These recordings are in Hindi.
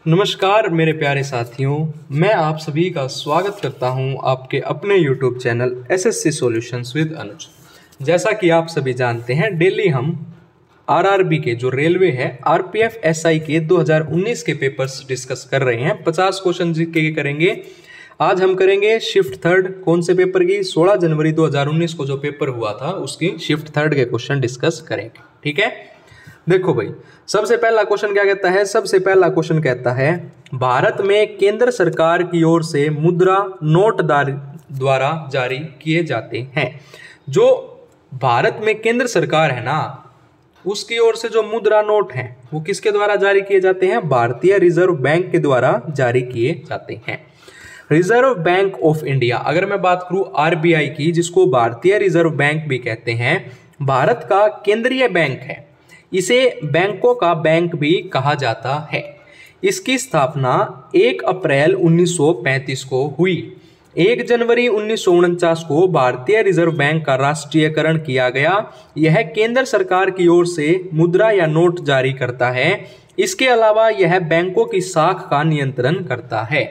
नमस्कार मेरे प्यारे साथियों, मैं आप सभी का स्वागत करता हूं आपके अपने YouTube channel SSC solutions with Anuj. जैसा कि आप सभी जानते हैं, डेली हम आरआरबी के जो रेलवे है आरपीएफ एसआई के 2019 के पेपर्स डिस्कस कर रहे हैं। 50 क्वेश्चन के करेंगे। आज हम करेंगे शिफ्ट थर्ड। कौन से पेपर की? 16 जनवरी 2019 को जो पेपर हुआ था उसकी शिफ्ट थर्ड के क्वेश्चन डिस्कस करेंगे। ठीक है, देखो भाई, सबसे पहला क्वेश्चन क्या कहता है? सबसे पहला क्वेश्चन कहता है भारत में केंद्र सरकार की ओर से मुद्रा नोट द्वारा जारी किए जाते हैं। जो भारत में केंद्र सरकार है ना, उसकी ओर से जो मुद्रा नोट हैं वो किसके द्वारा जारी किए जाते हैं? भारतीय रिजर्व बैंक के द्वारा जारी किए जाते हैं। रिजर्व बैंक ऑफ इंडिया, अगर मैं बात करूं आरबीआई की, जिसको भारतीय रिजर्व बैंक भी कहते हैं, भारत का केंद्रीय बैंक है। इसे बैंकों का बैंक भी कहा जाता है। इसकी स्थापना 1 अप्रैल 1935 को हुई। 1 जनवरी 1949 को भारतीय रिजर्व बैंक का राष्ट्रीयकरण किया गया। यह केंद्र सरकार की ओर से मुद्रा या नोट जारी करता है। इसके अलावा यह बैंकों की साख का नियंत्रण करता है।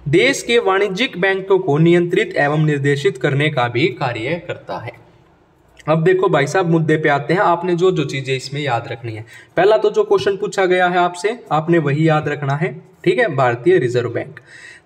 देश के वाणिज्यिक बैंकों को नियंत्रित एवं निर्देशित करने का भी कार्य करता है। अब देखो भाई साहब, मुद्दे पे आते हैं। आपने जो जो चीजें इसमें याद रखनी है, पहला तो जो क्वेश्चन पूछा गया है आपसे, आपने वही याद रखना है। ठीक है, भारतीय रिजर्व बैंक।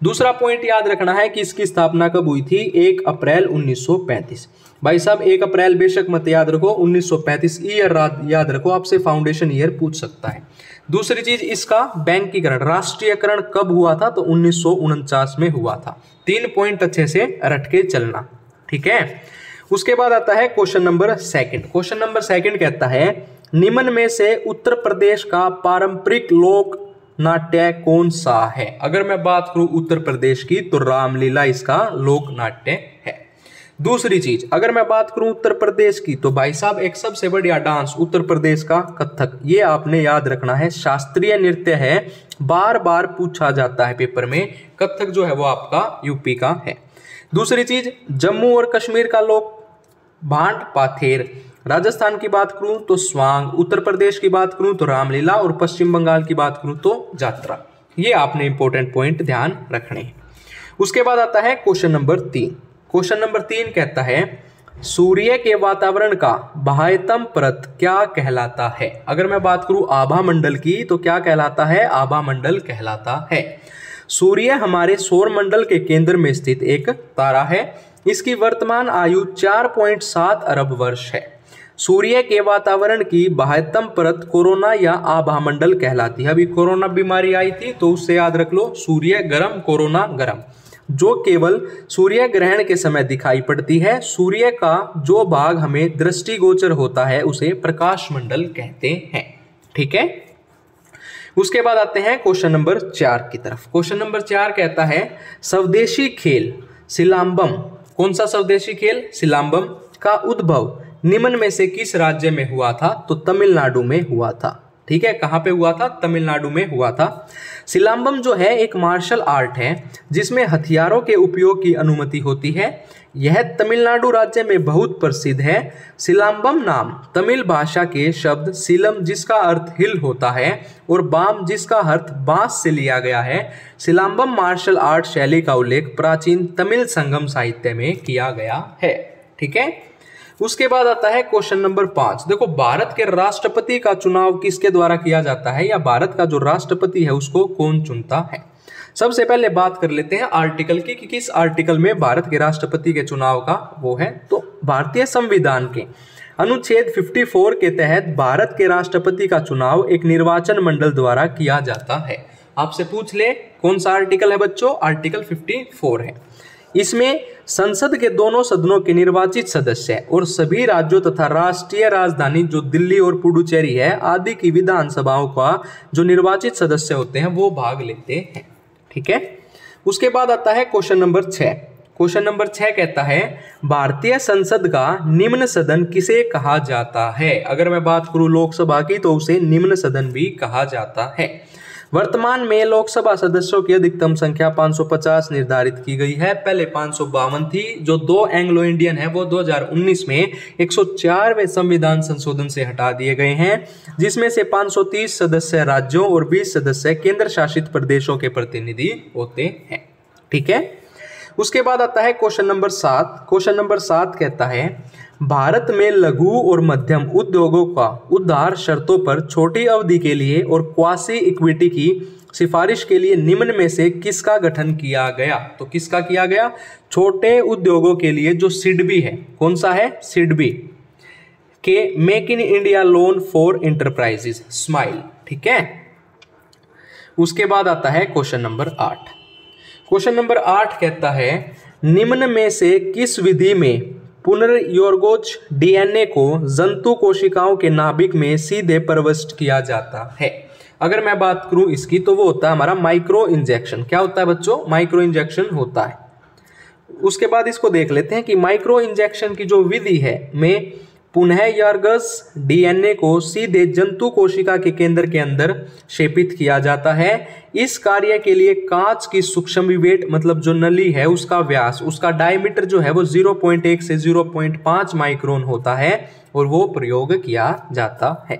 दूसरा पॉइंट याद रखना है कि इसकी स्थापना कब हुई थी? 1 अप्रैल 1935। भाई साहब 1 अप्रैल बेशक मत याद रखो, 1935 ईयर याद रखो, आपसे फाउंडेशन ईयर पूछ सकता है। दूसरी चीज, इसका बैंकीकरण, राष्ट्रीयकरण कब हुआ था? तो 1949 में हुआ था। 3 पॉइंट अच्छे से रट के चलना। ठीक है, उसके बाद आता है question number second. Question number second कहता है निम्न में से उत्तर प्रदेश का पारंपरिक लोक नाट्य कौन सा है? अगर मैं बात करूं उत्तर प्रदेश की तो रामलीला इसका लोक नाट्य है। दूसरी चीज, अगर मैं बात करूं उत्तर प्रदेश की तो भाई साहब एक सबसे बढ़िया डांस उत्तर प्रदेश का कथक, ये आपने याद रखना है। शास्त्रीय नृत्य है, बार बार पूछा जाता है पेपर में। कथक जो है वो आपका यूपी का है। दूसरी चीज, जम्मू और कश्मीर का लोक भांट पाथेर। राजस्थान की बात करूं तो स्वांग, उत्तर प्रदेश की बात करूं तो रामलीला, और पश्चिम बंगाल की बात करूं तो जात्रा। ये आपने इंपॉर्टेंट पॉइंट ध्यान रखने हैं। उसके बाद आता है क्वेश्चन नंबर 3। क्वेश्चन नंबर 3 कहता है सूर्य के वातावरण का बाह्यतम परत क्या कहलाता है? अगर मैं बात करूं आभा मंडल की तो क्या कहलाता है? आभा मंडल कहलाता है। सूर्य हमारे सौर मंडल के केंद्र में स्थित एक तारा है। इसकी वर्तमान आयु 4.7 अरब वर्ष है। सूर्य के वातावरण की बाह्यतम परत कोरोना या आभामंडल कहलाती है। अभी कोरोना बीमारी आई थी तो उससे याद रख लो, सूर्य गर्म, कोरोना गर्म, जो केवल सूर्य ग्रहण के समय दिखाई पड़ती है। सूर्य का जो भाग हमें दृष्टिगोचर होता है उसे प्रकाश मंडल कहते हैं। ठीक है, उसके बाद आते हैं क्वेश्चन नंबर 4 की तरफ। क्वेश्चन नंबर 4 कहता है स्वदेशी खेल सिलाम्बम, कौन सा स्वदेशी खेल? सिलाम्बम का उद्भव निम्न में से किस राज्य में हुआ था? तो तमिलनाडु में हुआ था। ठीक है, कहां पे हुआ था? तमिलनाडु में हुआ था। सिलाम्बम जो है एक मार्शल आर्ट है जिसमें हथियारों के उपयोग की अनुमति होती है। यह तमिलनाडु राज्य में बहुत प्रसिद्ध है। सिलाम्बम नाम तमिल भाषा के शब्द सिलम, जिसका अर्थ हिल होता है, और बाम, जिसका अर्थ बांस से लिया गया है। सिलाम्बम मार्शल आर्ट शैली का उल्लेख प्राचीन तमिल संगम साहित्य में किया गया है। ठीक है, उसके बाद आता है क्वेश्चन नंबर 5। देखो, भारत के राष्ट्रपति का चुनाव किसके द्वारा किया जाता है, या भारत का जो राष्ट्रपति है उसको कौन चुनता है? सबसे पहले बात कर लेते हैं आर्टिकल की कि किस आर्टिकल में भारत के राष्ट्रपति के चुनाव का वो है। तो भारतीय संविधान के अनुच्छेद 54 के तहत भारत के राष्ट्रपति का चुनाव एक निर्वाचन मंडल द्वारा किया जाता है। आपसे पूछ ले कौन सा आर्टिकल है बच्चों? आर्टिकल 54 है। इसमें संसद के दोनों सदनों के निर्वाचित सदस्य और सभी राज्यों तथा राष्ट्रीय राजधानी जो दिल्ली और पुडुचेरी है आदि की विधानसभाओं का जो निर्वाचित सदस्य होते हैं वो भाग लेते हैं। ठीक है, उसके बाद आता है क्वेश्चन नंबर 6। क्वेश्चन नंबर 6 कहता है भारतीय संसद का निम्न सदन किसे कहा जाता है? अगर मैं बात करूं लोकसभा की तो उसे निम्न सदन भी कहा जाता है। वर्तमान में लोकसभा सदस्यों की अधिकतम संख्या 550 निर्धारित की गई है। पहले 552 थी। जो 2 एंग्लो इंडियन है वो 2019 में 104वें संविधान संशोधन से हटा दिए गए हैं, जिसमें से 530 सदस्य राज्यों और 20 सदस्य केंद्र शासित प्रदेशों के प्रतिनिधि होते हैं। ठीक है। उसके बाद आता है क्वेश्चन नंबर 7। क्वेश्चन नंबर 7 कहता है भारत में लघु और मध्यम उद्योगों का उधार शर्तों पर छोटी अवधि के लिए और क्वासी इक्विटी की सिफारिश के लिए निम्न में से किसका गठन किया गया? तो किसका किया गया? छोटे उद्योगों के लिए जो सिडबी है, कौन सा है? सिडबी के make in India loan for enterprises, smile. ठीक है। उसके बाद आता है क्वेश्चन नंबर 8। क्वेश्चन नंबर 8 कहता है निम्न में से किस विधि में पुनर्योगोज डीएनए को जंतु कोशिकाओं के नाभिक में सीधे प्रविष्ट किया जाता है? अगर मैं बात करूं इसकी तो वो होता है हमारा माइक्रो इंजेक्शन। क्या होता है बच्चों? माइक्रो इंजेक्शन होता है। उसके बाद इसको देख लेते हैं कि माइक्रो इंजेक्शन की जो विधि है में पुनर्योगोज डीएनए को सीधे जंतु कोशिका के केंद्र के अंदर क्षेपित किया जाता है। इस कार्य के लिए कांच की सूक्ष्मविवेट मतलब जो नली है उसका व्यास, उसका डायमीटर जो है वो 0.1 से 0.5 माइक्रोन होता है और वो प्रयोग किया जाता है।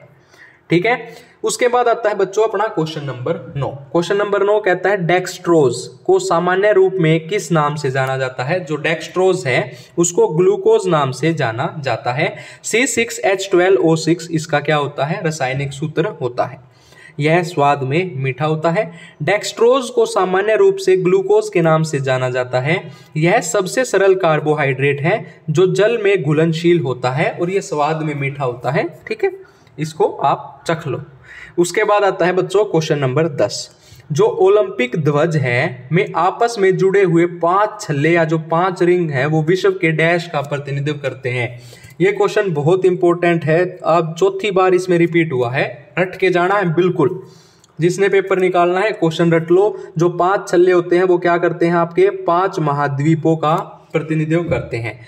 ठीक है। उसके बाद आता है बच्चों अपना क्वेश्चन नंबर 9। क्वेश्चन नंबर 9 कहता है डेक्सट्रोज को सामान्य रूप में किस नाम से जाना जाता है? जो डेक्सट्रोज है उसको ग्लूकोज नाम से जाना जाता है। C6H12O6 इसका क्या होता है? रासायनिक सूत्र होता है। यह स्वाद में मीठा होता है। डेक्सट्रोज को सामान्य रूप से ग्लूकोज के नाम से जाना जाता है। यह सबसे सरल कार्बोहाइड्रेट है जो जल में घुलनशील होता है और यह स्वाद में मीठा होता है। ठीक है, इसको आप चख लो। उसके बाद आता है बच्चों क्वेश्चन नंबर 10। जो ओलंपिक ध्वज है में आपस में जुड़े हुए 5 छल्ले या जो 5 रिंग है वो विश्व के डैश का प्रतिनिधित्व करते हैं। ये क्वेश्चन बहुत इंपॉर्टेंट है। अब चौथी बार इसमें रिपीट हुआ है, रट के जाना है बिल्कुल। जिसने पेपर निकालना है क्वेश्चन रट लो। जो 5 छल्ले होते हैं वो क्या करते हैं? आपके 5 महाद्वीपों का प्रतिनिधित्व करते हैं।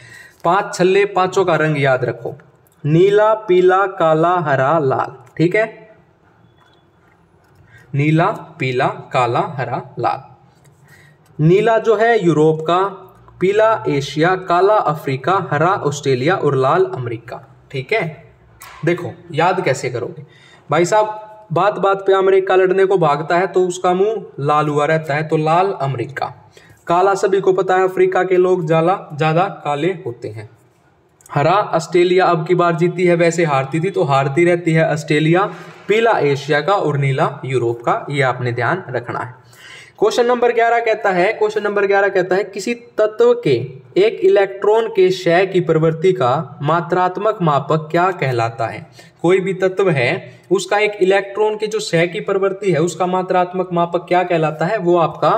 5 छल्ले, 5 का रंग याद रखो, नीला, पीला, काला, हरा, लाल। ठीक है, नीला, पीला, काला, हरा, लाल। नीला जो है यूरोप का, पीला एशिया, काला अफ्रीका, हरा ऑस्ट्रेलिया और लाल अमेरिका। ठीक है, देखो याद कैसे करोगे भाई साहब? बात बात पे अमेरिका लड़ने को भागता है तो उसका मुंह लाल हुआ रहता है, तो लाल अमेरिका। काला सभी को पता है, अफ्रीका के लोग ज्यादा काले होते हैं। हरा ऑस्ट्रेलिया अब की बार जीती है, वैसे हारती थी तो हारती रहती है ऑस्ट्रेलिया। पीला एशिया का और नीला यूरोप का, ये आपने ध्यान रखना है। क्वेश्चन नंबर 11 कहता है, क्वेश्चन नंबर 11 कहता है किसी तत्व के एक इलेक्ट्रॉन के क्षय की प्रवृत्ति का मात्रात्मक मापक क्या कहलाता है? कोई भी तत्व है उसका एक इलेक्ट्रॉन के जो क्षय की प्रवृत्ति है उसका मात्रात्मक मापक क्या कहलाता है? वो आपका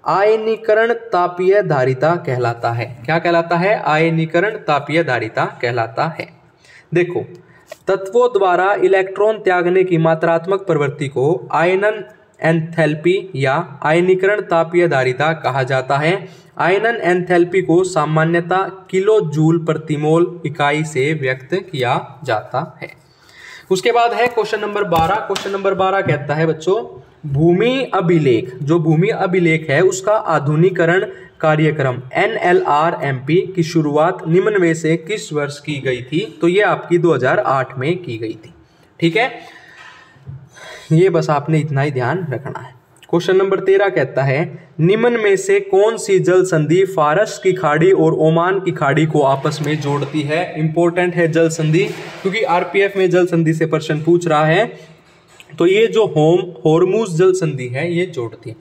आयनीकरण तापीय धारिता कहलाता है। क्या कहलाता है? आयनीकरण तापीय धारिता कहलाता है। देखो, तत्वों द्वारा इलेक्ट्रॉन त्यागने की मात्रात्मक प्रवृत्ति को आयनन एंथैल्पी या आयनीकरण तापीय धारिता कहा जाता है। आयनन एंथैल्पी को सामान्यतः किलो जूल प्रति मोल इकाई से व्यक्त किया जाता है। उसके बाद है क्वेश्चन नंबर 12। क्वेश्चन नंबर 12 कहता है बच्चों भूमि अभिलेख, जो भूमि अभिलेख है उसका आधुनिकीकरण कार्यक्रम NLRMP की शुरुआत निम्न में से किस वर्ष की गई थी? तो ये आपकी 2008 में की गई थी। ठीक है, ये बस आपने इतना ही ध्यान रखना है। क्वेश्चन नंबर 13 कहता है निम्न में से कौन सी जल संधि फारस की खाड़ी और ओमान की खाड़ी को आपस में जोड़ती है? इंपॉर्टेंट है जल संधि, क्योंकि RPF में जल संधि से प्रश्न पूछ रहा है। तो ये जो होर्मुज जल संधि है ये जोड़ती है।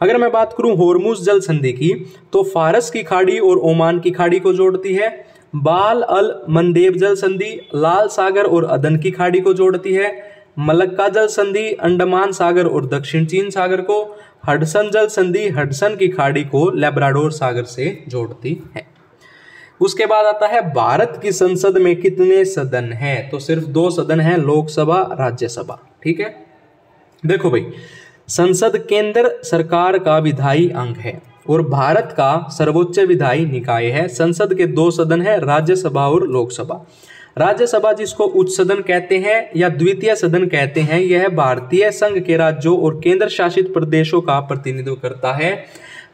अगर मैं बात करूं होर्मुज जल संधि की तो फारस की खाड़ी और ओमान की खाड़ी को जोड़ती है। बाल अल मंदेब जल संधि लाल सागर और अदन की खाड़ी को जोड़ती है। मलक्का जल संधि अंडमान सागर और दक्षिण चीन सागर को। हडसन जल संधि हडसन की खाड़ी को लेब्राडोर सागर से जोड़ती है। उसके बाद आता है भारत की संसद में कितने सदन हैं? तो सिर्फ 2 सदन हैं, लोकसभा, राज्यसभा। ठीक है, देखो भाई, संसद केंद्र सरकार का विधायी अंग है और भारत का सर्वोच्च विधायी निकाय है। संसद के 2 सदन है, राज्यसभा और लोकसभा। राज्यसभा जिसको उच्च सदन कहते हैं या द्वितीय सदन कहते हैं, यह भारतीय संघ के राज्यों और केंद्र शासित प्रदेशों का प्रतिनिधित्व करता है।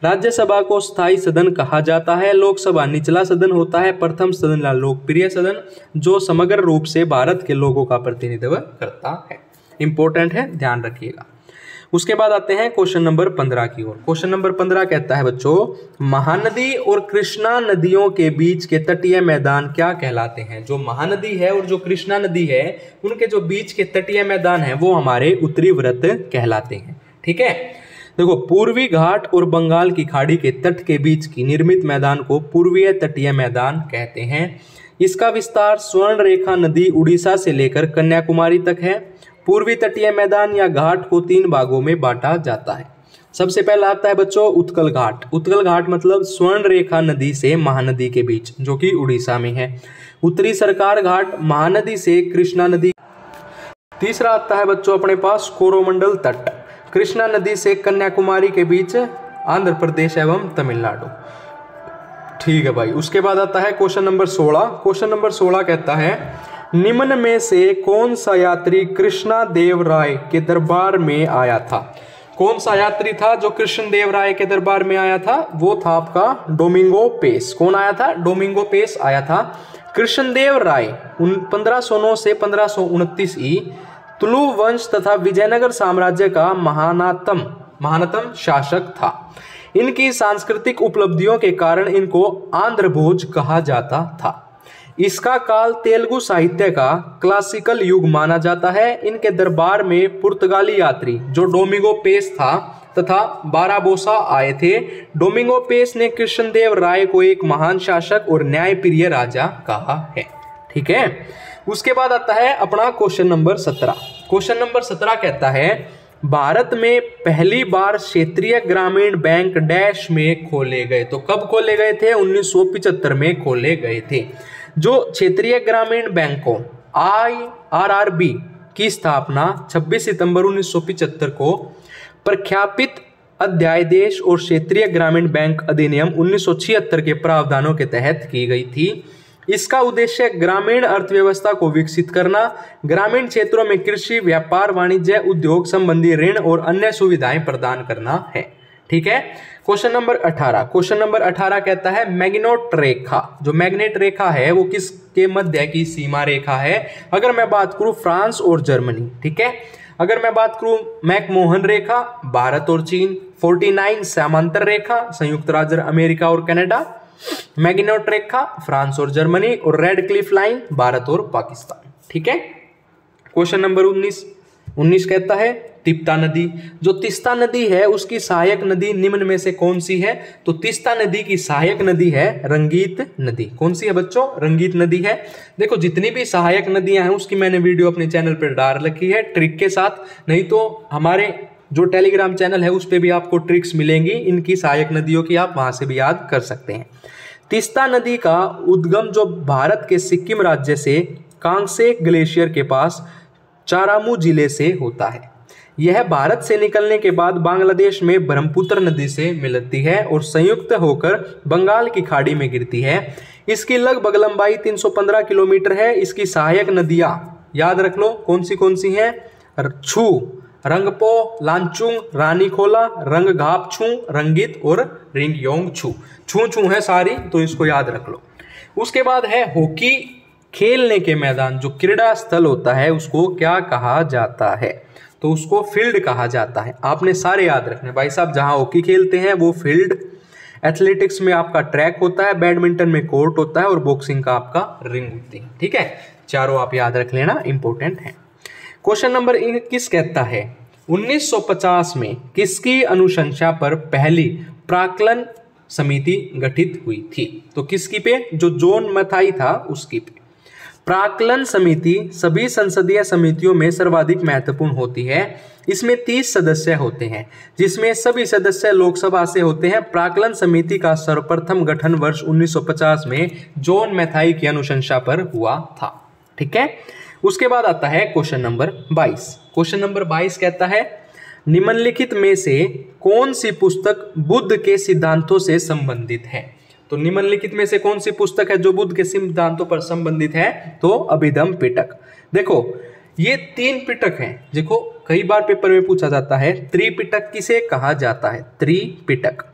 राज्यसभा को स्थायी सदन कहा जाता है। लोकसभा निचला सदन होता है। प्रथम सदन या लोकप्रिय सदन जो समग्र रूप से भारत के लोगों का प्रतिनिधित्व करता है। इंपॉर्टेंट है, ध्यान रखिएगा। उसके बाद आते हैं क्वेश्चन नंबर 15 की ओर। क्वेश्चन नंबर 15 कहता है बच्चों, महानदी और कृष्णा नदियों के बीच के तटीय मैदान क्या कहलाते हैं? जो महानदी है और जो कृष्णा नदी है उनके जो बीच के तटीय मैदान है वो हमारे उत्तरी व्रत कहलाते हैं। ठीक है, देखो पूर्वी घाट और बंगाल की खाड़ी के तट के बीच की निर्मित मैदान को पूर्वीय तटीय मैदान कहते हैं। इसका विस्तार स्वर्ण रेखा नदी उड़ीसा से लेकर कन्याकुमारी तक है। पूर्वी तटीय मैदान या घाट को 3 भागों में बांटा जाता है। सबसे पहला आता है बच्चों उत्कल घाट। उत्कल घाट मतलब स्वर्ण रेखा नदी से महानदी के बीच, जो कि उड़ीसा में है। उत्तरी सरकार घाट महानदी से कृष्णा नदी। तीसरा आता है बच्चों अपने पास कोरोमंडल तट, कृष्णा नदी से कन्याकुमारी के बीच, आंध्र प्रदेश एवं तमिलनाडु। ठीक है भाई। उसके बाद आता है क्वेश्चन नंबर 16। क्वेश्चन नंबर 16 कहता है, निम्न में से कौन सा यात्री कृष्णा देव राय के दरबार में आया था? कौन सा यात्री था जो कृष्ण देव राय के दरबार में आया था? वो था आपका डोमिंगो पेस। कौन आया था? डोमिंगो पेस आया था। कृष्णदेव राय 1509 से 1529 ई तुलु वंश तथा विजयनगर साम्राज्य का महानतम शासक था। इनकी सांस्कृतिक उपलब्धियों के कारण इनको आंध्र भोज कहा जाता था। इसका काल तेलुगु साहित्य का क्लासिकल युग माना जाता है। इनके दरबार में पुर्तगाली यात्री जो डोमिंगो पेस था तथा बाराबोसा आए थे। डोमिंगो पेस ने कृष्णदेव राय को एक महान शासक और न्यायप्रिय राजा कहा है। ठीक है। उसके बाद आता है अपना क्वेश्चन नंबर 17। क्वेश्चन नंबर 17 कहता है, भारत में पहली बार क्षेत्रीय ग्रामीण बैंक डैश में खोले गए। तो कब खोले गए थे? 1975 में खोले गए थे। जो क्षेत्रीय ग्रामीण बैंकों IRRB की स्थापना 26 सितंबर 1975 को प्रख्यापित अध्यादेश और क्षेत्रीय ग्रामीण बैंक अधिनियम 1976 के प्रावधानों के तहत की गई थी। इसका उद्देश्य ग्रामीण अर्थव्यवस्था को विकसित करना, ग्रामीण क्षेत्रों में कृषि, व्यापार, वाणिज्य, उद्योग संबंधी ऋण और अन्य सुविधाएं प्रदान करना है। ठीक है। Question number 18। क्वेश्चन नंबर 18 कहता है, मैग्नेट रेखा। जो मैग्नेट रेखा है वो किसके मध्य की सीमा रेखा है? अगर मैं बात करूं फ्रांस और जर्मनी। ठीक है। अगर मैं बात करूं मैकमोहन रेखा, भारत और चीन। 49 समांतर रेखा, संयुक्त राज्य अमेरिका और कनाडा। मैग्नेट रेखा, फ्रांस और जर्मनी। और रेड क्लिफ लाइन, भारत और पाकिस्तान। ठीक है। क्वेश्चन नंबर 19 कहता है, तिस्ता नदी। जो तिस्ता नदी है उसकी सहायक नदी निम्न में से कौन सी है? तो तिस्ता नदी की सहायक नदी है रंगीत नदी। कौन सी है बच्चों? रंगीत नदी है। देखो जितनी भी सहायक नदियां हैं उसकी मैंने वीडियो अपने चैनल पर डाल रखी है ट्रिक के साथ, नहीं तो हमारे जो टेलीग्राम चैनल है उस पर भी आपको ट्रिक्स मिलेंगी इनकी सहायक नदियों की, आप वहां से भी याद कर सकते हैं। तिस्ता नदी का उद्गम जो भारत के सिक्किम राज्य से कांगसे ग्लेशियर के पास चारामू जिले से होता है। यह भारत से निकलने के बाद बांग्लादेश में ब्रह्मपुत्र नदी से मिलती है और संयुक्त होकर बंगाल की खाड़ी में गिरती है। इसकी लगभग लंबाई 315 किलोमीटर है। इसकी सहायक नदियां याद रख लो कौन सी हैं? छू, रंगपो, लांचुंग, रानीखोला, रंगघापछू, रंगित और रिंगयोंगछू। छू है सारी, तो इसको याद रख लो। उसके बाद है हॉकी खेलने के मैदान। जो क्रीड़ा स्थल होता है उसको क्या कहा जाता है? तो उसको फील्ड कहा जाता है। आपने सारे याद रखने भाई साहब। जहां हॉकी खेलते हैं वो फील्ड, एथलेटिक्स में आपका ट्रैक होता है, बैडमिंटन में कोर्ट होता है और बॉक्सिंग का आपका रिंग होती है। ठीक है, चारों आप याद रख लेना, इंपॉर्टेंट है। क्वेश्चन नंबर 21 कहता है, 1950 में किसकी अनुशंसा पर पहली प्राक्कलन समिति गठित हुई थी? तो किसकी पे? जो जॉन मैथाई था उसकी पे। प्राक्कलन समिति सभी संसदीय समितियों में सर्वाधिक महत्वपूर्ण होती है। इसमें 30 सदस्य होते हैं जिसमें सभी सदस्य लोकसभा से होते हैं। प्राक्कलन समिति का सर्वप्रथम गठन वर्ष 1950 में जॉन मैथाई की अनुशंसा पर हुआ था। ठीक है। उसके बाद आता है क्वेश्चन नंबर 22। क्वेश्चन नंबर 22 कहता है, निम्नलिखित में से कौन सी पुस्तक बुद्ध के सिद्धांतों से संबंधित है? तो निम्नलिखित में से कौन सी पुस्तक है जो बुद्ध के सिद्धांतों पर संबंधित है? तो अभिधम्म पिटक। देखो ये 3 पिटक हैं। देखो कई बार पेपर में पूछा जाता है त्रिपिटक किसे कहा जाता है? त्रिपिटक,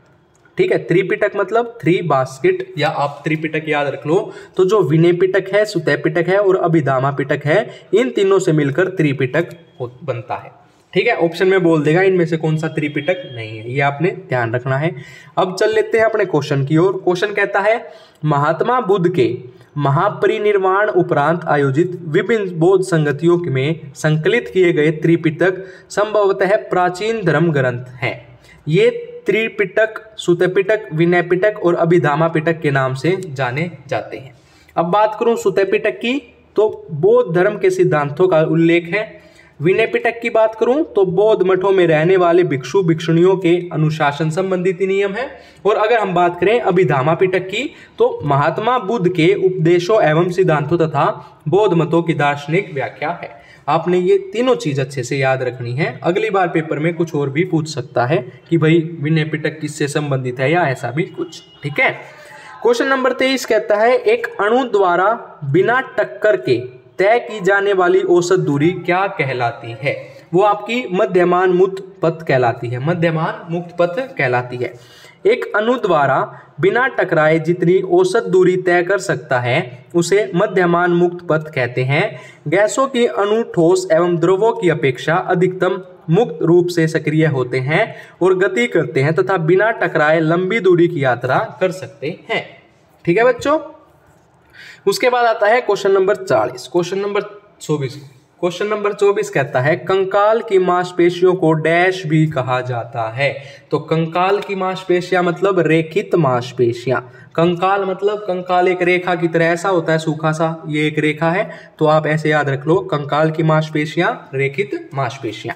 ठीक है। त्रिपिटक मतलब 3 बास्केट, या आप त्रिपिटक याद रख लो। तो जो विनय पिटक है, सुतय पिटक है और अभिधामा पिटक है, इन तीनों से मिलकर त्रिपिटक बनता है, ठीक है। ऑप्शन में बोल देगा इनमें से कौन सा त्रिपिटक नहीं है, ये आपने ध्यान रखना है। अब चल लेते हैं अपने क्वेश्चन की ओर। क्वेश्चन कहता है महात्मा बुद्ध के महापरिनिर्वाण उपरांत आयोजित विभिन्न बौद्ध संगतियों में संकलित किए गए त्रिपिटक संभवतः प्राचीन धर्म ग्रंथ हैं। ये त्रिपिटक सुत्त पिटक, विनय पिटक और अभिधामा पिटक के नाम से जाने जाते हैं। अब बात करूं सुत्त पिटक की, तो बौद्ध धर्म के सिद्धांतों का उल्लेख है। विनय पिटक की बात करूं तो बौद्ध मठों में रहने वाले भिक्षु भिक्षुणियों के अनुशासन संबंधित नियम है। और अगर हम बात करें अभिधामा पिटक की, तो महात्मा बुद्ध के उपदेशों एवं सिद्धांतों तथा बौद्ध मतों की दार्शनिक व्याख्या है। आपने ये तीनों चीज अच्छे से याद रखनी है। अगली बार पेपर में कुछ और भी पूछ सकता है कि भाई विनय पिटक किससे संबंधित है, या ऐसा भी कुछ, ठीक है। क्वेश्चन नंबर 23 कहता है एक अणु द्वारा बिना टक्कर के तय की जाने वाली औसत दूरी क्या कहलाती है? वो आपकी मध्यमान मुक्त पथ कहलाती है। मध्यमान मुक्त पथ कहलाती है। एक अणु द्वारा बिना टकराए जितनी औसत दूरी तय कर सकता है उसे मध्यमान मुक्त पथ कहते हैं। गैसों की अणु ठोस एवं द्रवों की अपेक्षा अधिकतम मुक्त रूप से सक्रिय होते हैं और गति करते हैं तथा बिना टकराए लंबी दूरी की यात्रा कर सकते हैं, ठीक है बच्चों। उसके बाद आता है क्वेश्चन नंबर 40। क्वेश्चन नंबर 24 कहता है कंकाल की मांसपेशियों को डैश भी कहा जाता है। तो कंकाल की मांसपेशियां मतलब रेखित मांसपेशियां। कंकाल मतलब कंकाल एक रेखा की तरह ऐसा होता है, सूखा सा, ये एक रेखा है, तो आप ऐसे याद रख लो कंकाल की मांसपेशियां रेखित मांसपेशियां।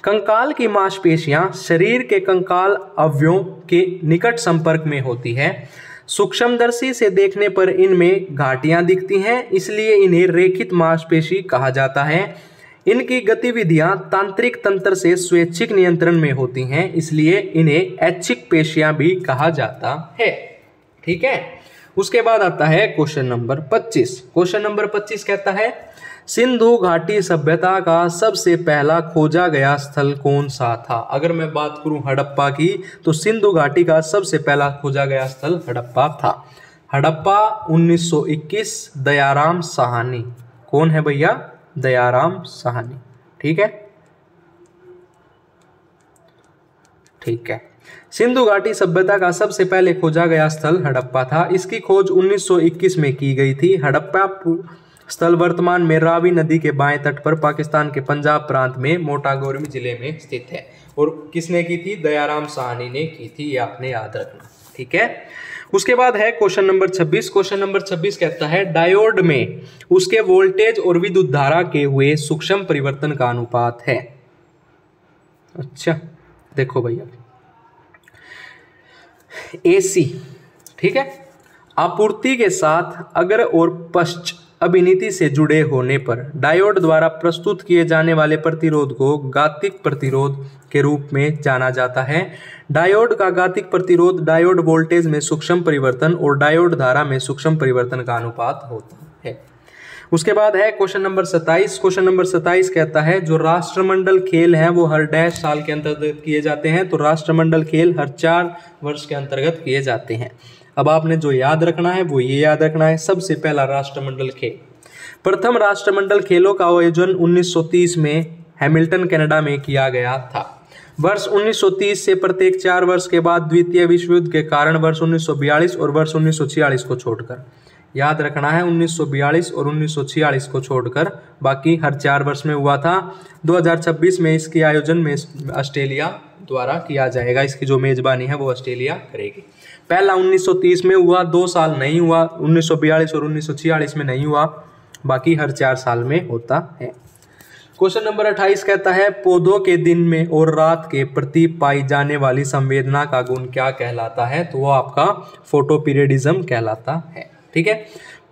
कंकाल की मांसपेशियां शरीर के कंकाल अवयवों के निकट संपर्क में होती है। सूक्ष्मदर्शी से देखने पर इनमें घाटियां दिखती हैं, इसलिए इन्हें रेखित मांसपेशी कहा जाता है। इनकी गतिविधियां तांत्रिक तंत्र से स्वैच्छिक नियंत्रण में होती हैं, इसलिए इन्हें ऐच्छिक पेशियां भी कहा जाता है, ठीक है। उसके बाद आता है क्वेश्चन नंबर 25। क्वेश्चन नंबर 25 कहता है सिंधु घाटी सभ्यता का सबसे पहला खोजा गया स्थल कौन सा था? अगर मैं बात करूं हड़प्पा की, तो सिंधु घाटी का सबसे पहला खोजा गया स्थल हड़प्पा था। हड़प्पा 1921, दयाराम साहनी। कौन है भैया? दयाराम साहनी, ठीक है, ठीक है। सिंधु घाटी सभ्यता का सबसे पहले खोजा गया स्थल हड़प्पा था। इसकी खोज 1921 में की गई थी। हड़प्पा स्थल वर्तमान में रावी नदी के बाएं तट पर पाकिस्तान के पंजाब प्रांत में मोटागोरमी जिले में स्थित है। और किसने की थी? दयाराम साहनी ने की थी, ये आपने याद रखना, ठीक है। उसके बाद है क्वेश्चन नंबर 26। क्वेश्चन नंबर 26 कहता है डायोड में उसके वोल्टेज और विद्युत धारा के हुए सूक्ष्म परिवर्तन का अनुपात है। अच्छा देखो भैया, एसी, ठीक है, आपूर्ति के साथ अग्र और पश्च अभिनीति से जुड़े होने पर डायोड द्वारा प्रस्तुत किए जाने वाले प्रतिरोध को घातिक प्रतिरोध के रूप में जाना जाता है। डायोड का घातिक प्रतिरोध डायोड वोल्टेज में सूक्ष्म परिवर्तन और डायोड धारा में सूक्ष्म परिवर्तन का अनुपात होता है। उसके बाद है क्वेश्चन नंबर 27। क्वेश्चन नंबर 27 कहता है जो राष्ट्रमंडल खेल हैं वो हर डैश साल के अंतर्गत किए जाते हैं। तो राष्ट्रमंडल खेल हर 4 वर्ष के अंतर्गत किए जाते हैं। अब आपने जो याद रखना है वो ये याद रखना है, सबसे पहला राष्ट्रमंडल खेल। प्रथम राष्ट्रमंडल खेलों का आयोजन 1930 में हैमिल्टन कनाडा में किया गया था। वर्ष 1930 से प्रत्येक 4 वर्ष के बाद द्वितीय विश्व युद्ध के कारण वर्ष 1942 और वर्ष 1946 को छोड़कर, याद रखना है 1942 और 1946 को छोड़कर बाकी हर 4 वर्ष में हुआ था। 2026 में इसके आयोजन में ऑस्ट्रेलिया द्वारा किया जाएगा। इसकी जो मेजबानी है वो ऑस्ट्रेलिया करेगी। पहला 1930 में हुआ, 2 साल नहीं हुआ, 1942 और 1946 में नहीं हुआ, बाकी हर 4 साल में होता है। क्वेश्चन नंबर 28 कहता है पौधों के दिन में और रात के प्रति पाई जाने वाली संवेदना का गुण क्या कहलाता है? तो वो आपका फोटोपीरियडिज्म कहलाता है, ठीक है।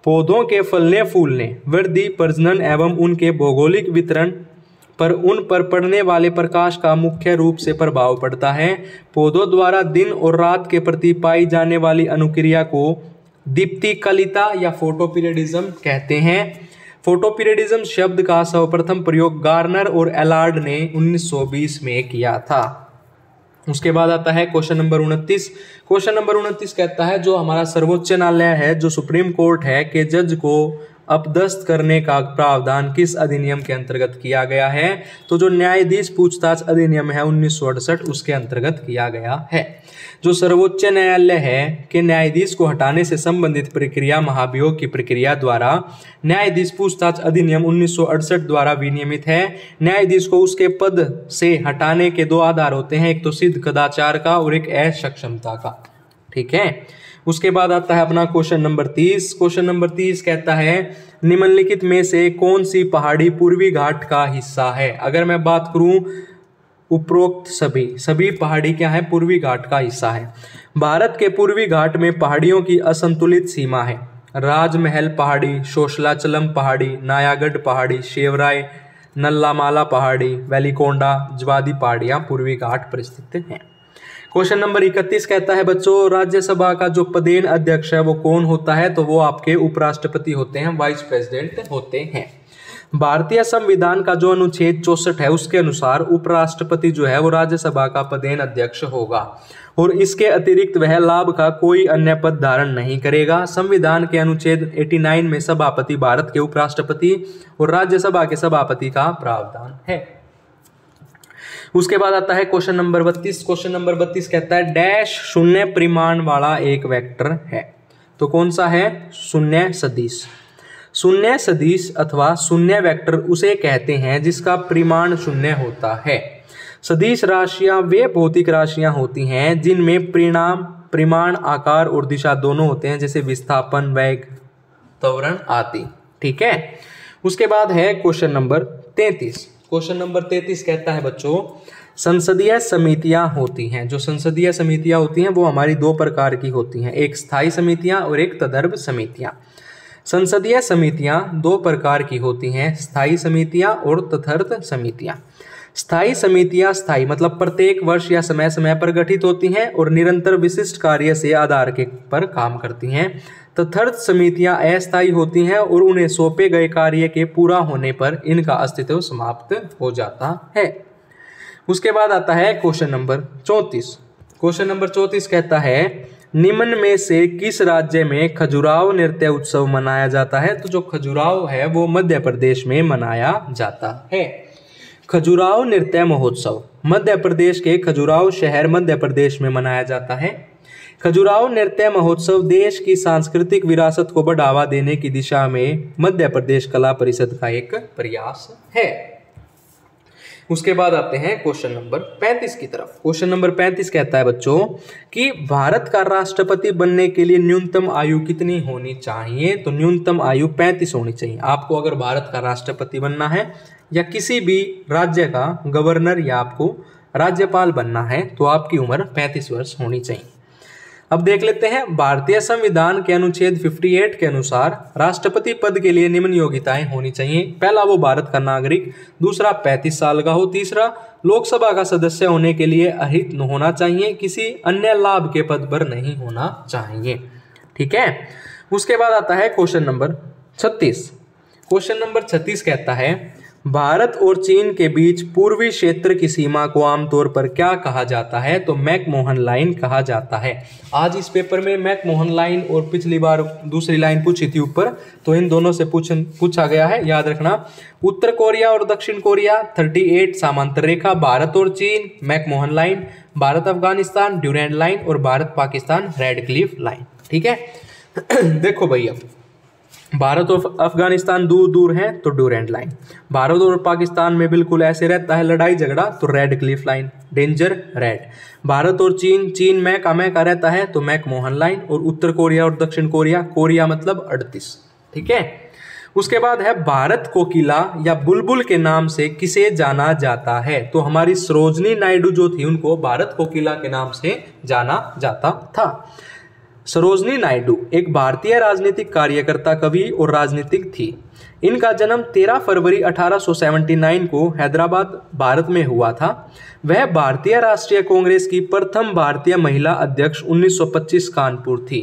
पौधों के फलने फूलने, वृद्धि, प्रजनन एवं उनके भौगोलिक वितरण पर उन पर पड़ने वाले प्रकाश का मुख्य रूप से प्रभाव पड़ता है। पौधों द्वारा दिन और रात के प्रति पाई जाने वाली अनुक्रिया को दीप्तिकलिता या फोटोपीरियडिज्म कहते हैं। फोटोपीरियडिज्म शब्द का सर्वप्रथम प्रयोग गार्नर और एलार्ड ने 1920 में किया था। उसके बाद आता है क्वेश्चन नंबर 29। क्वेश्चन नंबर 29 कहता है जो हमारा सर्वोच्च न्यायालय है, जो सुप्रीम कोर्ट है, के जज को अपदस्थ करने का प्रावधान किस अधिनियम के अंतर्गत किया गया है? तो जो न्यायाधीश पूछताछ अधिनियम है 1968 उसके अंतर्गत किया गया है। जो सर्वोच्च न्यायालय है के न्यायाधीश को हटाने से संबंधित प्रक्रिया महाभियोग की प्रक्रिया द्वारा न्यायाधीश पूछताछ अधिनियम 1968 द्वारा विनियमित है। न्यायाधीश को उसके पद से हटाने के दो आधार होते हैं, एक तो सिद्ध कदाचार का और एक असक्षमता का। ठीक है, उसके बाद आता है अपना क्वेश्चन नंबर 30। क्वेश्चन नंबर 30 कहता है निम्नलिखित में से कौन सी पहाड़ी पूर्वी घाट का हिस्सा है? अगर मैं बात करूं उपरोक्त सभी पहाड़ी क्या है? पूर्वी घाट का हिस्सा है। भारत के पूर्वी घाट में पहाड़ियों की असंतुलित सीमा है। राजमहल पहाड़ी, शोशलाचलम पहाड़ी, नायागढ़ पहाड़ी, शेवराय, नल्लामाला पहाड़ी, वेलिकोंडा, ज्वादी पहाड़ियां पूर्वी घाट पर स्थित हैं। क्वेश्चन नंबर 31 कहता है बच्चों राज्यसभा का जो पदेन अध्यक्ष है वो कौन होता है? तो वो आपके उपराष्ट्रपति होते हैं, वाइस प्रेसिडेंट होते हैं। भारतीय संविधान का जो अनुच्छेद 64 है उसके अनुसार उपराष्ट्रपति जो है वो राज्यसभा का पदेन अध्यक्ष होगा और इसके अतिरिक्त वह लाभ का कोई अन्य पद धारण नहीं करेगा। संविधान के अनुच्छेद 89 में सभापति भारत के उपराष्ट्रपति और राज्यसभा के सभापति का प्रावधान है। उसके बाद आता है क्वेश्चन नंबर 32। क्वेश्चन नंबर 32 कहता है डैश शून्य परिमाण वाला एक वेक्टर है। तो कौन सा है? शून्य सदिश। शून्य सदिश अथवा शून्य वेक्टर उसे कहते हैं जिसका परिमाण शून्य होता है। सदिश राशियां वे भौतिक राशियां होती हैं जिनमें परिमाण, आकार और दिशा दोनों होते हैं, जैसे विस्थापन, वेग, त्वरण आदि। ठीक है, उसके बाद है क्वेश्चन नंबर 33। क्वेश्चन नंबर 33 कहता है बच्चों संसदीय समितियां होती हैं। जो संसदीय समितियां होती हैं वो हमारी दो प्रकार की होती हैं, एक स्थायी समितियां और एक तदर्भ समितियां। संसदीय समितियां दो प्रकार की होती हैं, स्थायी समितियां और तदर्भ समितियां। स्थायी समितियां स्थायी मतलब प्रत्येक वर्ष या समय समय पर गठित होती हैं और निरंतर विशिष्ट कार्य से आधार के पर काम करती हैं। तदर्थ समितियां अस्थायी होती हैं और उन्हें सौंपे गए कार्य के पूरा होने पर इनका अस्तित्व समाप्त हो जाता है। उसके बाद आता है क्वेश्चन नंबर 34। क्वेश्चन नंबर 34 कहता है निम्न में से किस राज्य में खजुराहो नृत्य उत्सव मनाया जाता है? तो जो खजुराहो है वो मध्य प्रदेश में मनाया जाता है। खजुराहो नृत्य महोत्सव मध्य प्रदेश के खजुराहो शहर मध्य प्रदेश में मनाया जाता है। खजुराहो नृत्य महोत्सव देश की सांस्कृतिक विरासत को बढ़ावा देने की दिशा में मध्य प्रदेश कला परिषद का एक प्रयास है। उसके बाद आते हैं क्वेश्चन नंबर 35 की तरफ। क्वेश्चन नंबर 35 कहता है बच्चों कि भारत का राष्ट्रपति बनने के लिए न्यूनतम आयु कितनी होनी चाहिए? तो न्यूनतम आयु 35 होनी चाहिए। आपको अगर भारत का राष्ट्रपति बनना है या किसी भी राज्य का गवर्नर या आपको राज्यपाल बनना है तो आपकी उम्र 35 वर्ष होनी चाहिए। अब देख लेते हैं भारतीय संविधान के अनुच्छेद 58 के अनुसार राष्ट्रपति पद के लिए निम्न योग्यताएं होनी चाहिए। पहला वो भारत का नागरिक, दूसरा 35 साल का हो, तीसरा लोकसभा का सदस्य होने के लिए अहित होना चाहिए, किसी अन्य लाभ के पद पर नहीं होना चाहिए। ठीक है, उसके बाद आता है क्वेश्चन नंबर 36। क्वेश्चन नंबर 36 कहता है भारत और चीन के बीच पूर्वी क्षेत्र की सीमा को आमतौर पर क्या कहा जाता है? तो मैकमोहन लाइन कहा जाता है। आज इस पेपर में मैकमोहन लाइन और पिछली बार दूसरी लाइन पूछी थी ऊपर, तो इन दोनों से पूछा गया है, याद रखना। उत्तर कोरिया और दक्षिण कोरिया 38 समांतर रेखा, भारत और चीन McMahon line, Bharat Afghanistan Durand line और भारत पाकिस्तान रेडक्लिफ लाइन। ठीक है देखो भैया, भारत और अफगानिस्तान दूर दूर हैं तो ड्यूरेंट लाइन, भारत और पाकिस्तान में बिल्कुल ऐसे रहता है लड़ाई झगड़ा तो red Cliff line, danger red. Bharat और चीन में का रहता है तो मैकमोहन लाइन, और उत्तर कोरिया और दक्षिण कोरिया, कोरिया मतलब 38। ठीक है, उसके बाद है भारत को किला या बुलबुल के नाम से किसे जाना जाता है? तो हमारी सरोजनी नायडू जो थी उनको भारत को किला के नाम से जाना जाता था। सरोजनी नायडू एक भारतीय राजनीतिक कार्यकर्ता, कवि और राजनीतिक थी। इनका जन्म 13 फरवरी 1879 को हैदराबाद, भारत में हुआ था। वह भारतीय राष्ट्रीय कांग्रेस की प्रथम भारतीय महिला अध्यक्ष 1925 कानपुर थी।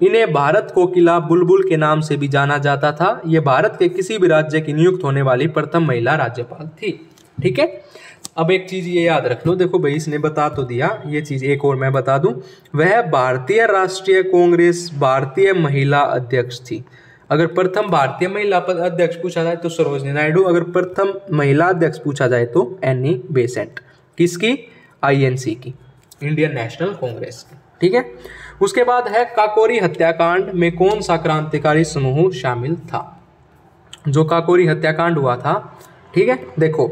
इन्हें भारत को किला बुलबुल के नाम से भी जाना जाता था। यह भारत के किसी भी राज्य की नियुक्त होने वाली प्रथम महिला राज्यपाल थी। ठीक है, अब एक चीज ये याद रख लो, देखो भाई इसने बता तो दिया, ये चीज एक और मैं बता दूं, वह भारतीय राष्ट्रीय कांग्रेस भारतीय महिला अध्यक्ष थी। अगर प्रथम भारतीय महिला अध्यक्ष पूछा जाए तो सरोजिनी नायडू, अगर प्रथम महिला अध्यक्ष पूछा जाए तो एनी बेसेंट। किसकी? आईएनसी की, इंडियन नेशनल कांग्रेस की। ठीक है, उसके बाद है काकोरी हत्याकांड में कौन सा क्रांतिकारी समूह शामिल था? जो काकोरी हत्याकांड हुआ था, ठीक है, देखो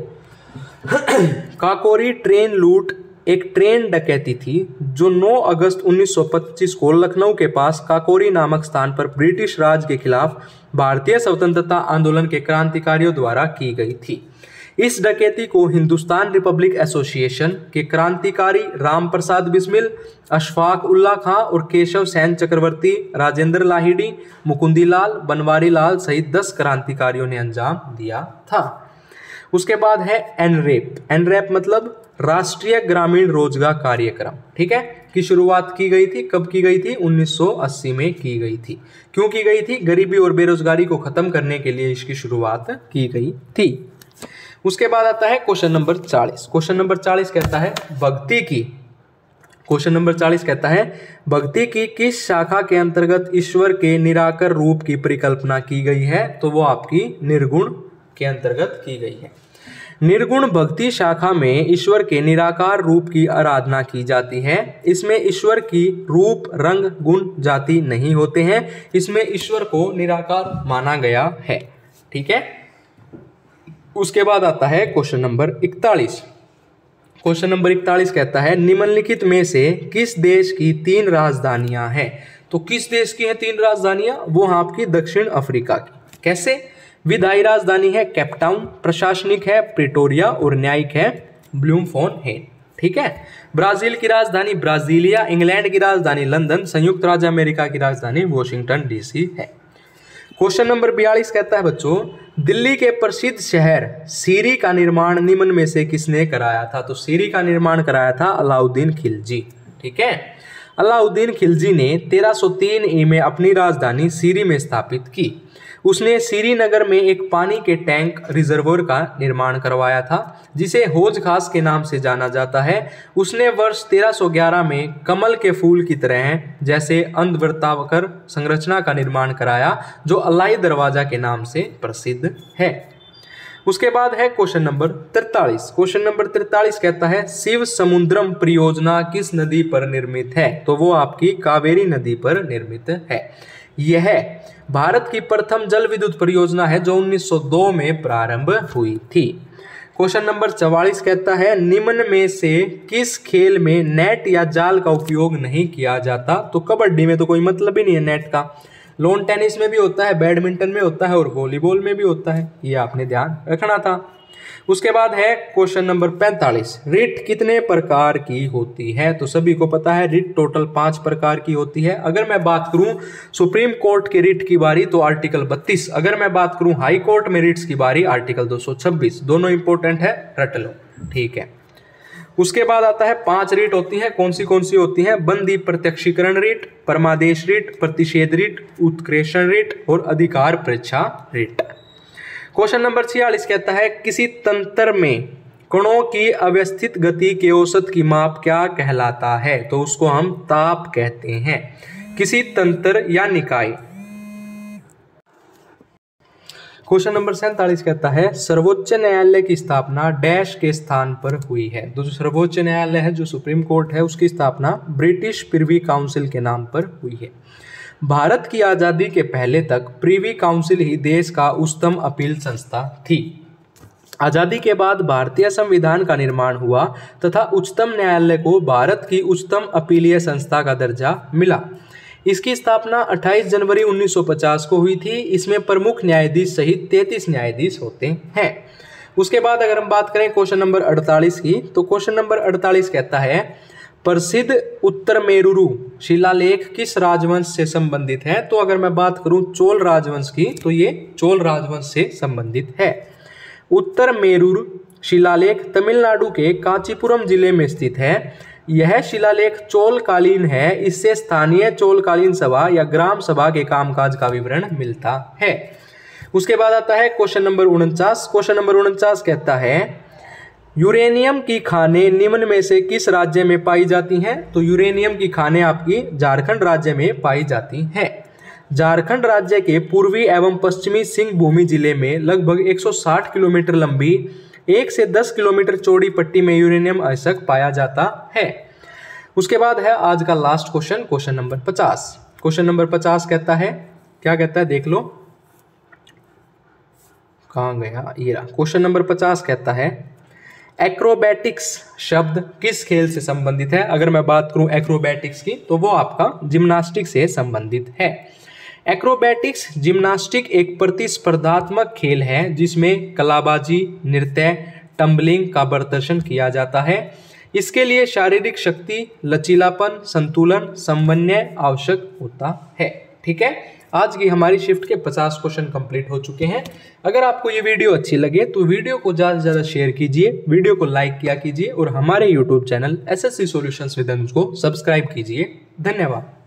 काकोरी ट्रेन लूट एक ट्रेन डकैती थी जो 9 अगस्त 1925 को लखनऊ के पास काकोरी नामक स्थान पर ब्रिटिश राज के खिलाफ भारतीय स्वतंत्रता आंदोलन के क्रांतिकारियों द्वारा की गई थी। इस डकैती को हिंदुस्तान रिपब्लिक एसोसिएशन के क्रांतिकारी राम प्रसाद बिस्मिल, अशफाक उल्ला खां और केशव सेन चक्रवर्ती, राजेंद्र लाहिड़ी, मुकुंदी लाल, बनवारी लाल सहित 10 क्रांतिकारियों ने अंजाम दिया था। उसके बाद है एनरेप। एनरेप मतलब राष्ट्रीय ग्रामीण रोजगार कार्यक्रम, ठीक है, की शुरुआत की गई थी। कब की गई थी? 1980 में की गई थी। क्यों की गई थी? गरीबी और बेरोजगारी को खत्म करने के लिए इसकी शुरुआत की गई थी। उसके बाद आता है क्वेश्चन नंबर 40। क्वेश्चन नंबर 40 कहता है भक्ति की, क्वेश्चन नंबर 40 कहता है भक्ति की किस शाखा के अंतर्गत ईश्वर के निराकार रूप की परिकल्पना की गई है? तो वो आपकी निर्गुण के अंतर्गत की गई है। निर्गुण भक्ति शाखा में ईश्वर के निराकार रूप की आराधना की जाती है। इसमें ईश्वर की रूप, रंग, गुण, जाति नहीं होते हैं। इसमें ईश्वर को निराकार माना गया है। ठीक है, उसके बाद आता है क्वेश्चन नंबर 41। क्वेश्चन नंबर 41 कहता है निम्नलिखित में से किस देश की 3 राजधानियां हैं? तो किस देश की हैं 3 राजधानियां? वो आपकी दक्षिण अफ्रीका की। कैसे? विधायी राजधानी है केपटाउन, प्रशासनिक है प्रिटोरिया और न्यायिक है ब्लूमफोनहेन। ठीक है, ब्राजील की राजधानी ब्राजीलिया, इंग्लैंड की राजधानी लंदन, संयुक्त राज्य अमेरिका की राजधानी वॉशिंगटन डीसी है। क्वेश्चन नंबर 42 कहता है बच्चों दिल्ली के प्रसिद्ध शहर सीरी का निर्माण निम्न में से किसने कराया था? तो सीरी का निर्माण कराया था अलाउद्दीन खिलजी। ठीक है, अलाउद्दीन खिलजी ने 1303 ई में अपनी राजधानी सीरी में स्थापित की। उसने श्रीनगर में एक पानी के टैंक रिजर्वोयर का निर्माण करवाया था जिसे हौज खास के नाम से जाना जाता है। उसने वर्ष 1311 में कमल के फूल की तरह जैसे अर्धवृत्ताकार संरचना का निर्माण कराया जो अलाई दरवाजा के नाम से प्रसिद्ध है। उसके बाद है क्वेश्चन नंबर 43। क्वेश्चन नंबर 43 कहता है शिव समुद्रम परियोजना किस नदी पर निर्मित है? तो वो आपकी कावेरी नदी पर निर्मित है। यह भारत की प्रथम जल विद्युत परियोजना है जो 1902 में प्रारंभ हुई थी। क्वेश्चन नंबर 44 कहता है निम्न में से किस खेल में नेट या जाल का उपयोग नहीं किया जाता? तो कबड्डी में तो कोई मतलब ही नहीं है नेट का। लॉन टेनिस में भी होता है, बैडमिंटन में होता है और वॉलीबॉल में भी होता है, ये आपने ध्यान रखना था। उसके बाद है क्वेश्चन नंबर 45 रिट कितने प्रकार की होती है? तो सभी को पता है रिट टोटल 5 प्रकार की होती है। अगर मैं बात करूं सुप्रीम कोर्ट के रिट की बारी तो आर्टिकल 32, अगर मैं बात करूं हाई कोर्ट में रिट्स की बारी आर्टिकल 226। दोनों इंपॉर्टेंट है, रट लो। ठीक है, उसके बाद आता है 5 रिट होती हैं। कौन सी होती हैं? बंदी प्रत्यक्षीकरण रिट, परमादेश रिट, प्रतिषेध रिट, उत्कृष्ण रिट और अधिकार परीक्षा रिट। क्वेश्चन नंबर 46 कहता है किसी तंत्र में कणों की अव्यवस्थित गति के औसत की माप क्या कहलाता है? तो उसको हम ताप कहते हैं। किसी तंत्र या निकाय। क्वेश्चन नंबर 47 कहता है सर्वोच्च न्यायालय की स्थापना डैश के स्थान पर हुई है? तो जो सर्वोच्च न्यायालय है, जो सुप्रीम कोर्ट है, उसकी स्थापना ब्रिटिश प्रिवी काउंसिल के नाम पर हुई है। भारत की आज़ादी के पहले तक प्रिवी काउंसिल ही देश का उच्चतम अपील संस्था थी। आज़ादी के बाद भारतीय संविधान का निर्माण हुआ तथा उच्चतम न्यायालय को भारत की उच्चतम अपीलीय संस्था का दर्जा मिला। इसकी स्थापना 28 जनवरी 1950 को हुई थी। इसमें प्रमुख न्यायाधीश सहित 33 न्यायाधीश होते हैं। उसके बाद अगर हम बात करें क्वेश्चन नंबर 48 की, तो क्वेश्चन नंबर 48 कहता है प्रसिद्ध उत्तरमेरुरु शिलालेख किस राजवंश से संबंधित है? तो अगर मैं बात करूं चोल राजवंश की तो ये चोल राजवंश से संबंधित है। उत्तरमेरुरु शिलालेख तमिलनाडु के कांचीपुरम जिले में स्थित है। यह शिलालेख चोलकालीन है। इससे स्थानीय चोलकालीन सभा या ग्राम सभा के कामकाज का विवरण मिलता है। उसके बाद आता है क्वेश्चन नंबर 49। क्वेश्चन नंबर 49 कहता है यूरेनियम की खानें निम्न में से किस राज्य में पाई जाती हैं? तो यूरेनियम की खानें आपकी झारखंड राज्य में पाई जाती हैं। झारखंड राज्य के पूर्वी एवं पश्चिमी सिंहभूमि जिले में लगभग 160 किलोमीटर लंबी 1 से 10 किलोमीटर चौड़ी पट्टी में यूरेनियम अयस्क पाया जाता है। उसके बाद है आज का last question, question number 50। Question number 50 कहता है, क्या कहता है देख लो, कहाँ गया ये रहा। क्वेश्चन नंबर 50 कहता है एक्रोबैटिक्स शब्द किस खेल से संबंधित है? अगर मैं बात करूं एक्रोबैटिक्स की तो वो आपका जिम्नास्टिक से संबंधित है। एक्रोबैटिक्स जिम्नास्टिक एक प्रतिस्पर्धात्मक खेल है जिसमें कलाबाजी, नृत्य, टम्बलिंग का प्रदर्शन किया जाता है। इसके लिए शारीरिक शक्ति, लचीलापन, संतुलन, समन्वय आवश्यक होता है। ठीक है, आज की हमारी शिफ्ट के 50 क्वेश्चन कंप्लीट हो चुके हैं। अगर आपको ये वीडियो अच्छी लगे तो वीडियो को ज़्यादा से ज़्यादा शेयर कीजिए, वीडियो को लाइक किया कीजिए और हमारे YouTube channel SSC solutions with Anuj को सब्सक्राइब कीजिए। धन्यवाद।